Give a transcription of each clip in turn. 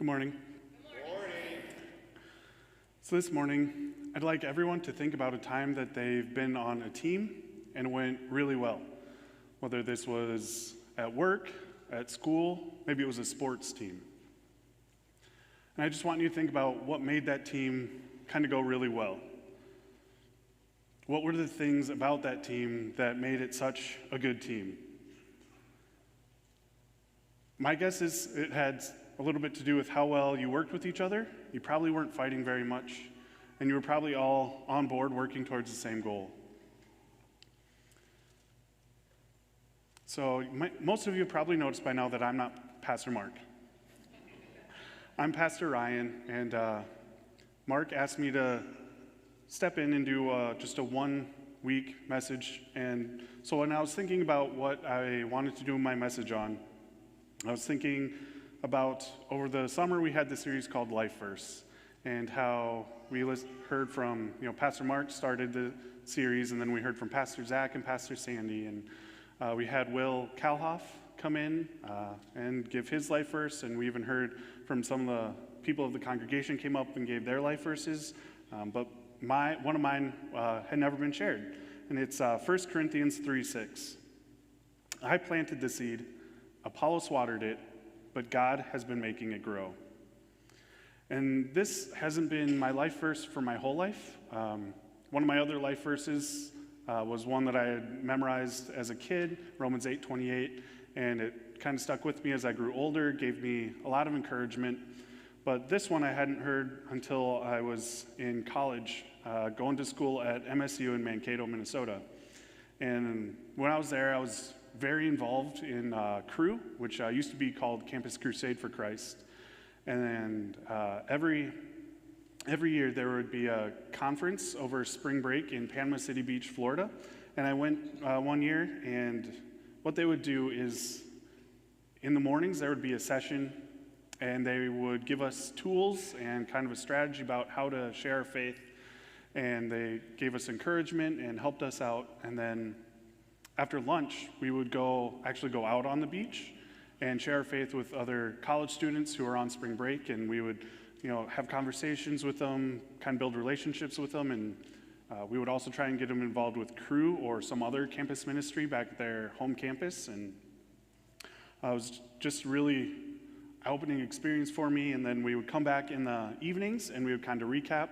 Good morning. Good morning. So this morning, I'd like everyone to think about a time that they've been on a team and it went really well. Whether this was at work, at school, maybe it was a sports team. And I just want you to think about what made that team kind of go really well. What were the things about that team that made it such a good team? My guess is it had a little bit to do with how well you worked with each other. You probably weren't fighting very much, and you were probably all on board working towards the same goal. So most of you have probably noticed by now that I'm not Pastor Mark. I'm Pastor Ryan, and Mark asked me to step in and do just a one-week message. And so when I was thinking about what I wanted to do my message on, I was thinking about over the summer we had this series called Life Verse, and how we heard from, Pastor Mark started the series, and then we heard from Pastor Zach and Pastor Sandy, and we had Will Kalhoff come in and give his life verse, and we even heard from some of the people of the congregation came up and gave their life verses, but one of mine had never been shared, and it's 1 Corinthians 3:6. I planted the seed, Apollos watered it, but God has been making it grow. And this hasn't been my life verse for my whole life. One of my other life verses was one that I had memorized as a kid, Romans 8:28, and it kind of stuck with me as I grew older, gave me a lot of encouragement. But this one I hadn't heard until I was in college, going to school at MSU in Mankato, Minnesota. And when I was there, I was very involved in Cru, which used to be called Campus Crusade for Christ. And every year there would be a conference over spring break in Panama City Beach, Florida. And I went one year, and what they would do is in the mornings there would be a session, and they would give us tools and kind of a strategy about how to share our faith. And they gave us encouragement and helped us out. And then after lunch, we would actually go out on the beach and share our faith with other college students who are on spring break, and we would, have conversations with them, kind of build relationships with them, and we would also try and get them involved with Cru or some other campus ministry back at their home campus, and it was just really eye-opening experience for me. And then we would come back in the evenings, and we would kind of recap.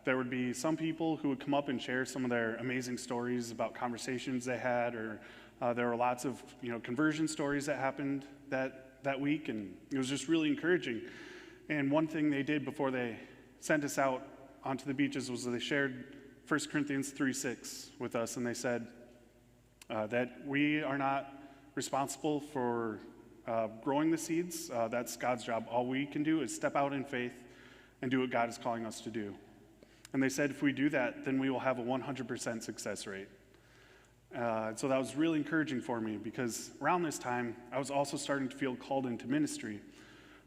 There would be some people who would come up and share some of their amazing stories about conversations they had, or there were lots of conversion stories that happened that week, and it was just really encouraging. And one thing they did before they sent us out onto the beaches was they shared 1 Corinthians 3:6 with us, and they said that we are not responsible for growing the seeds. That's God's job. All we can do is step out in faith and do what God is calling us to do. And they said if we do that, then we will have a 100% success rate. So that was really encouraging for me, because around this time, I was also starting to feel called into ministry.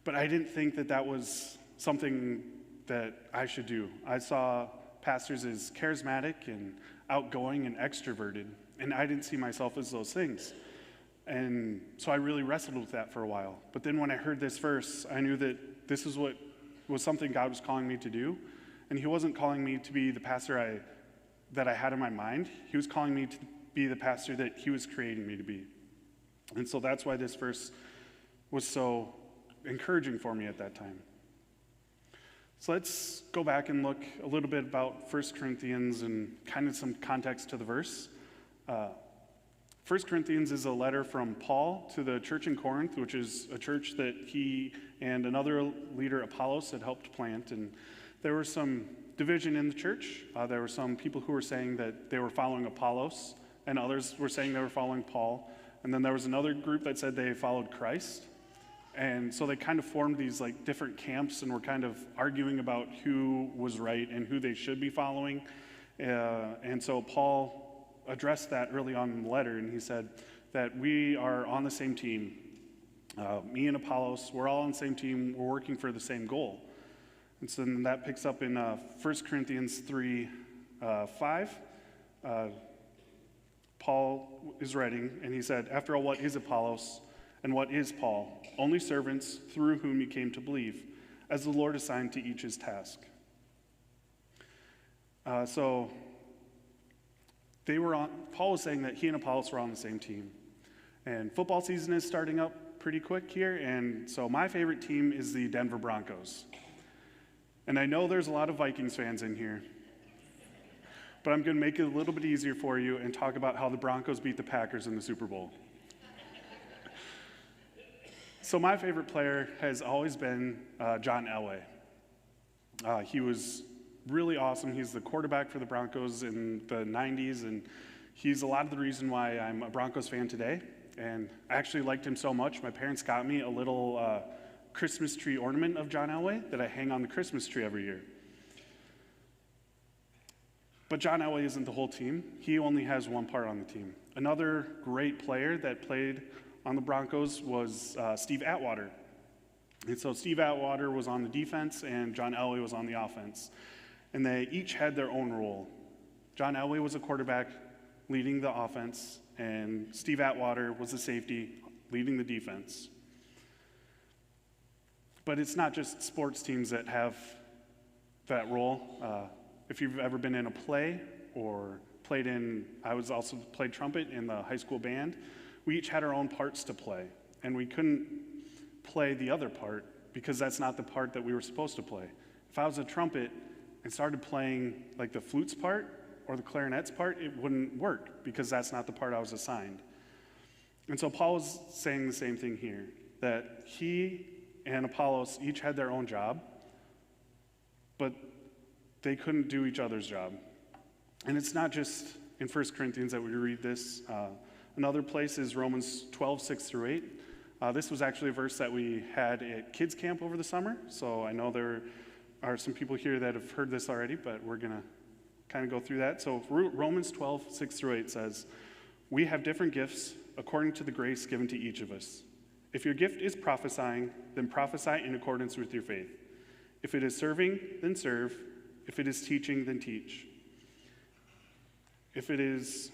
But I didn't think that that was something that I should do. I saw pastors as charismatic and outgoing and extroverted, and I didn't see myself as those things. And so I really wrestled with that for a while. But then when I heard this verse, I knew that this is what was something God was calling me to do. And he wasn't calling me to be the pastor that I had in my mind. He was calling me to be the pastor that he was creating me to be. And so that's why this verse was so encouraging for me at that time. So let's go back and look a little bit about 1 Corinthians and kind of some context to the verse. 1 Corinthians is a letter from Paul to the church in Corinth, which is a church that he and another leader, Apollos, had helped plant. And there was some division in the church. There were some people who were saying that they were following Apollos, and others were saying they were following Paul. And then there was another group that said they followed Christ. And so they kind of formed these different camps, and were kind of arguing about who was right and who they should be following. And so Paul addressed that early on in the letter, and he said that we are on the same team. Me and Apollos, we're all on the same team. We're working for the same goal. And so then that picks up in 1 Corinthians 3:5. Paul is writing, and he said, "After all, what is Apollos? And what is Paul? Only servants through whom you came to believe, as the Lord assigned to each his task. So Paul was saying that he and Apollos were on the same team. And football season is starting up pretty quick here, and so my favorite team is the Denver Broncos. And I know there's a lot of Vikings fans in here, but I'm going to make it a little bit easier for you and talk about how the Broncos beat the Packers in the Super Bowl. So my favorite player has always been John Elway. He was really awesome. He's the quarterback for the Broncos in the 90s, and he's a lot of the reason why I'm a Broncos fan today. And I actually liked him so much, my parents got me a little Christmas tree ornament of John Elway that I hang on the Christmas tree every year. But John Elway isn't the whole team. He only has one part on the team. Another great player that played on the Broncos was Steve Atwater. And so Steve Atwater was on the defense and John Elway was on the offense. And they each had their own role. John Elway was a quarterback leading the offense, and Steve Atwater was the safety leading the defense. But it's not just sports teams that have that role. If you've ever been in a play or I was also played trumpet in the high school band, we each had our own parts to play, and we couldn't play the other part because that's not the part that we were supposed to play. If I was a trumpet and started playing like the flutes part or the clarinets part, it wouldn't work because that's not the part I was assigned. And so Paul was saying the same thing here, that he and Apollos each had their own job, but they couldn't do each other's job. And it's not just in 1 Corinthians that we read this. Another place is Romans 12, 6 through 8. This was actually a verse that we had at kids camp over the summer, so I know there are some people here that have heard this already, but we're going to kind of go through that. So Romans 12, 6 through 8 says, "We have different gifts according to the grace given to each of us. If your gift is prophesying, then prophesy in accordance with your faith. If it is serving, then serve. If it is teaching, then teach. If it is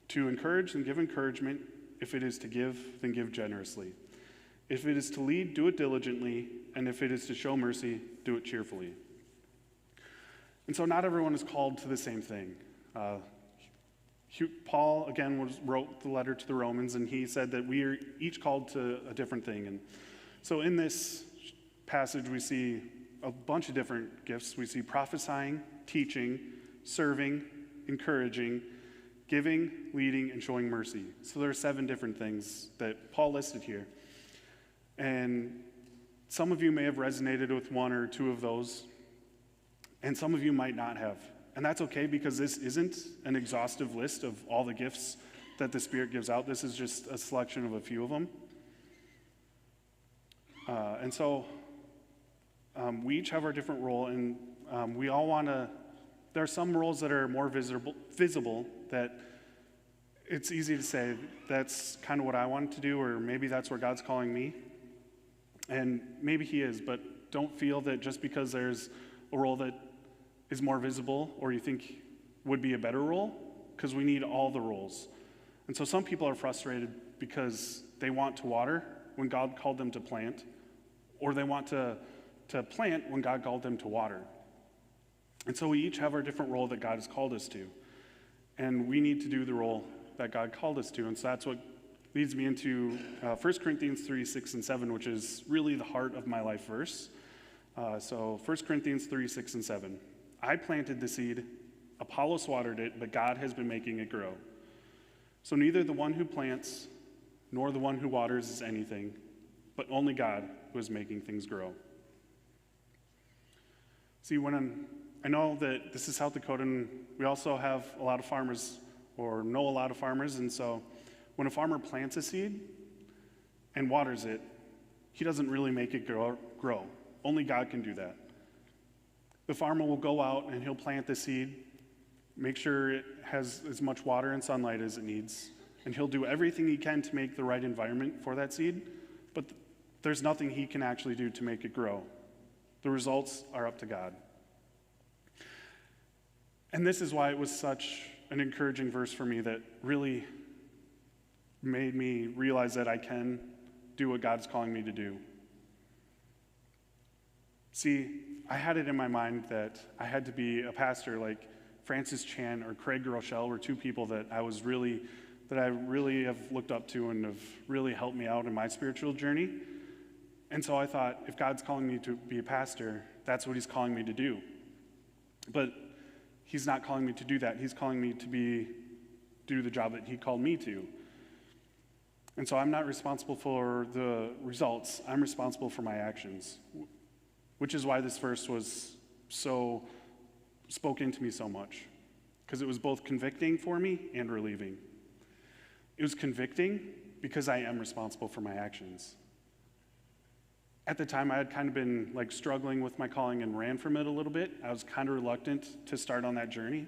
to encourage, then give encouragement. If it is to give, then give generously. If it is to lead, do it diligently. And if it is to show mercy, do it cheerfully." And so not everyone is called to the same thing. Paul, again, wrote the letter to the Romans, and he said that we are each called to a different thing. And so in this passage, we see a bunch of different gifts. We see prophesying, teaching, serving, encouraging, giving, leading, and showing mercy. So there are 7 different things that Paul listed here. And some of you may have resonated with 1 or 2 of those, and some of you might not have. And that's okay, because this isn't an exhaustive list of all the gifts that the Spirit gives out. This is just a selection of a few of them. And so we each have our different role, and we all want to, there are some roles that are more visible that it's easy to say, that's kind of what I want to do, or maybe that's where God's calling me. And maybe he is, but don't feel that just because there's a role that is more visible or you think would be a better role, because we need all the roles. And so some people are frustrated because they want to water when God called them to plant, or they want to plant when God called them to water. And so we each have our different role that God has called us to. And we need to do the role that God called us to. And so that's what leads me into 1 Corinthians 3, 6, and 7, which is really the heart of my life verse. So 1 Corinthians 3, 6, and 7. "I planted the seed, Apollos watered it, but God has been making it grow. So neither the one who plants nor the one who waters is anything, but only God who is making things grow." See, I know that this is South Dakota, and we also have a lot of farmers, or know a lot of farmers, and so when a farmer plants a seed and waters it, he doesn't really make it grow. Only God can do that. The farmer will go out and he'll plant the seed, make sure it has as much water and sunlight as it needs, and he'll do everything he can to make the right environment for that seed, but there's nothing he can actually do to make it grow. The results are up to God. And this is why it was such an encouraging verse for me that really made me realize that I can do what God's calling me to do. See, I had it in my mind that I had to be a pastor like Francis Chan or Craig Rochelle were two people that I really have looked up to and have really helped me out in my spiritual journey. And so I thought, if God's calling me to be a pastor, that's what he's calling me to do. But he's not calling me to do that. He's calling me to do the job that he called me to. And so I'm not responsible for the results. I'm responsible for my actions, which is why this verse was spoke into me so much, because it was both convicting for me and relieving. It was convicting because I am responsible for my actions. At the time, I had kind of been struggling with my calling and ran from it a little bit. I was kind of reluctant to start on that journey.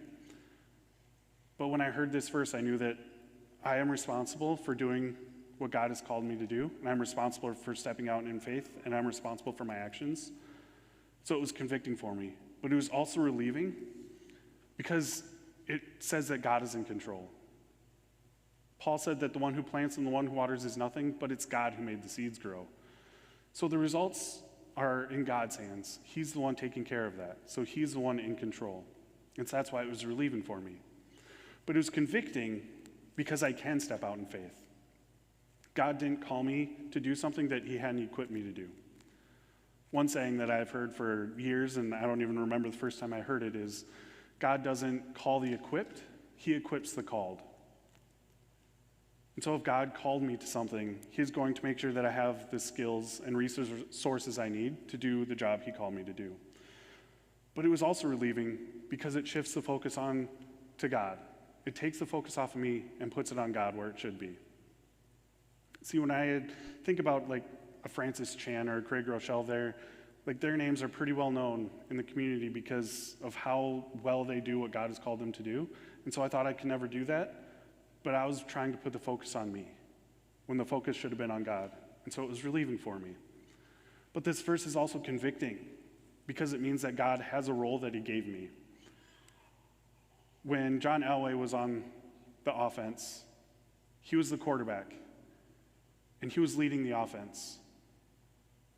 But when I heard this verse, I knew that I am responsible for doing what God has called me to do, and I'm responsible for stepping out in faith, and I'm responsible for my actions. So it was convicting for me, but it was also relieving because it says that God is in control. Paul said that the one who plants and the one who waters is nothing, but it's God who made the seeds grow. So the results are in God's hands. He's the one taking care of that. So he's the one in control. And so that's why it was relieving for me. But it was convicting because I can step out in faith. God didn't call me to do something that he hadn't equipped me to do. One saying that I've heard for years, and I don't even remember the first time I heard it, is God doesn't call the equipped, he equips the called. And so if God called me to something, he's going to make sure that I have the skills and resources I need to do the job he called me to do. But it was also relieving because it shifts the focus on to God. It takes the focus off of me and puts it on God where it should be. See, when I think about a Francis Chan or a Craig Rochelle, their names are pretty well known in the community because of how well they do what God has called them to do. And so I thought I could never do that. But I was trying to put the focus on me when the focus should have been on God. And so it was relieving for me. But this verse is also convicting because it means that God has a role that he gave me. When John Elway was on the offense, he was the quarterback, and he was leading the offense.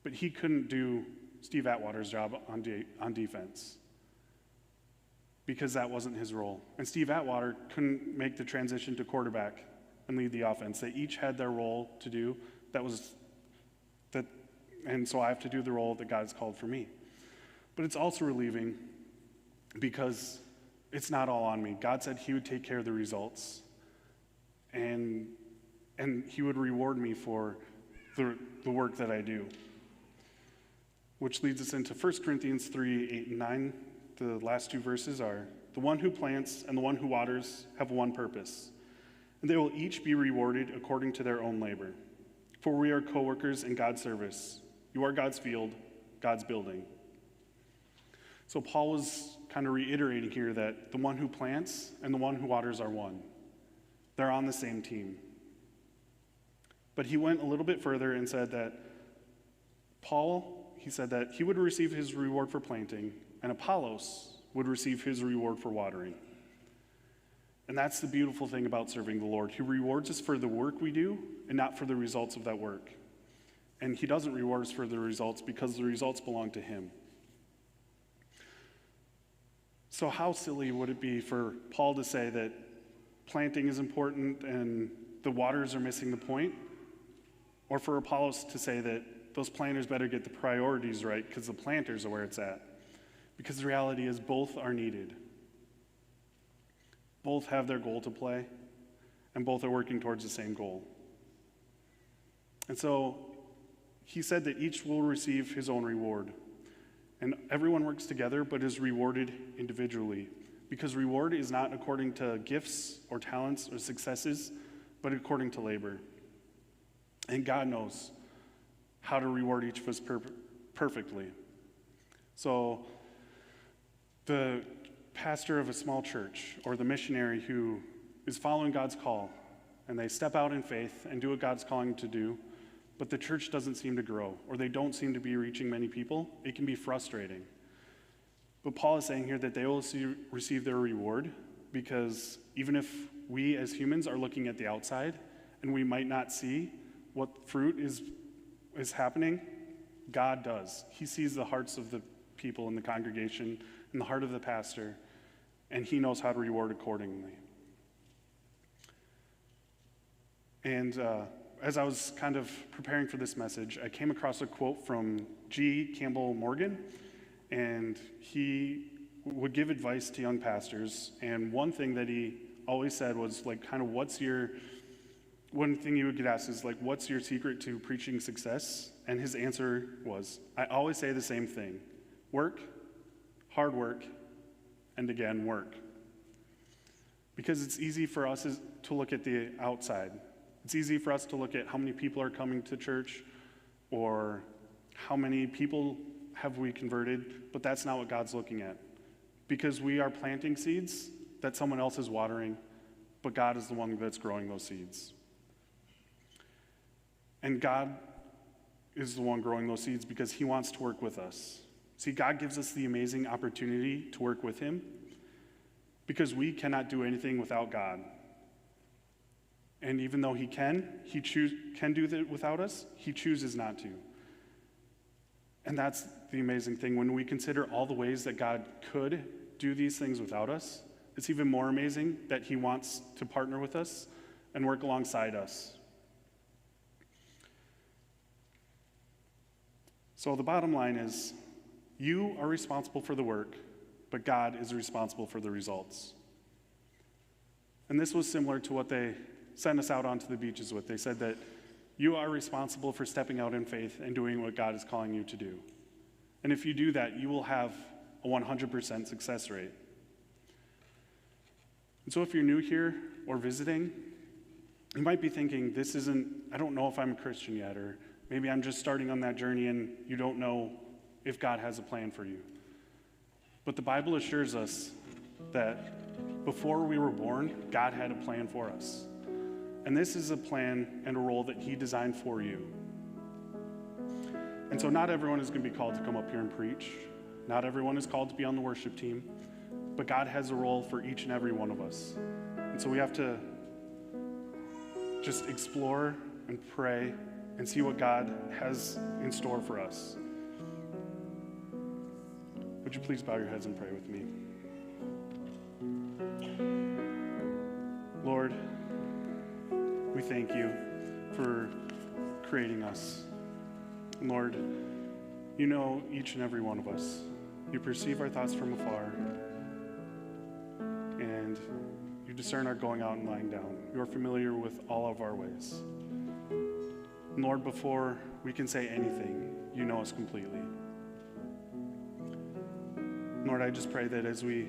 But he couldn't do Steve Atwater's job on defense, because that wasn't his role. And Steve Atwater couldn't make the transition to quarterback and lead the offense. They each had their role to do. And so I have to do the role that God's called for me. But it's also relieving because it's not all on me. God said he would take care of the results, and he would reward me for the work that I do. Which leads us into 1 Corinthians 3, 8, and 9. The last two verses are, the one who plants and the one who waters have one purpose, and they will each be rewarded according to their own labor. For we are co-workers in God's service. You are God's field, God's building. So Paul was kind of reiterating here that the one who plants and the one who waters are one. They're on the same team. But he went a little bit further and said that he said that he would receive his reward for planting, and Apollos would receive his reward for watering. And that's the beautiful thing about serving the Lord. He rewards us for the work we do and not for the results of that work. And he doesn't reward us for the results because the results belong to him. So how silly would it be for Paul to say that planting is important and the waters are missing the point? Or for Apollos to say that those planters better get the priorities right because the planters are where it's at? Because the reality is both are needed. Both have their goal to play, and both are working towards the same goal. And so he said that each will receive his own reward. And everyone works together but is rewarded individually, because reward is not according to gifts or talents or successes, but according to labor. And God knows how to reward each of us perfectly. So the pastor of a small church or the missionary who is following God's call, and they step out in faith and do what God's calling them to do, but the church doesn't seem to grow, or they don't seem to be reaching many people, it can be frustrating. But Paul is saying here that they will receive their reward, because even if we as humans are looking at the outside and we might not see what fruit is happening, God does. He sees the hearts of the people in the congregation and the heart of the pastor, and he knows how to reward accordingly. And as I was kind of preparing for this message, I came across a quote from G. Campbell Morgan, and he would give advice to young pastors, and one thing that he always said was like, kind of, one thing he would get asked is like, what's your secret to preaching success? And his answer was, I always say the same thing: work, hard work, and again, work. Because it's easy for us to look at the outside. It's easy for us to look at how many people are coming to church or how many people have we converted, but that's not what God's looking at. Because we are planting seeds that someone else is watering, but God is the one that's growing those seeds. And God is the one growing those seeds because he wants to work with us. See, God gives us the amazing opportunity to work with him because we cannot do anything without God. And even though he can do that without us, he chooses not to. And that's the amazing thing. When we consider all the ways that God could do these things without us, it's even more amazing that he wants to partner with us and work alongside us. So the bottom line is, you are responsible for the work, but God is responsible for the results. And this was similar to what they sent us out onto the beaches with. They said that you are responsible for stepping out in faith and doing what God is calling you to do. And if you do that, you will have a 100% success rate. And so if you're new here or visiting, you might be thinking, I don't know if I'm a Christian yet, or maybe I'm just starting on that journey and you don't know if God has a plan for you. But the Bible assures us that before we were born, God had a plan for us. And this is a plan and a role that he designed for you. And so not everyone is going to be called to come up here and preach. Not everyone is called to be on the worship team. But God has a role for each and every one of us. And so we have to just explore and pray and see what God has in store for us. Would you please bow your heads and pray with me? Lord, we thank you for creating us. Lord, you know each and every one of us. You perceive our thoughts from afar, and you discern our going out and lying down. You are familiar with all of our ways. And Lord, before we can say anything, you know us completely. Lord, I just pray that as we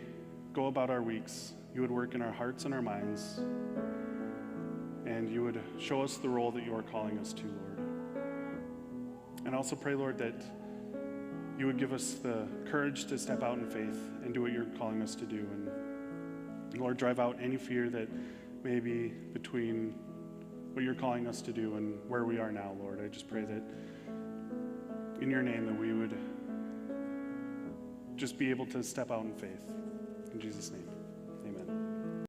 go about our weeks, you would work in our hearts and our minds, and you would show us the role that you are calling us to, Lord. And also pray, Lord, that you would give us the courage to step out in faith and do what you're calling us to do. And Lord, drive out any fear that may be between what you're calling us to do and where we are now, Lord. I just pray that in your name that we would just be able to step out in faith. In Jesus' name.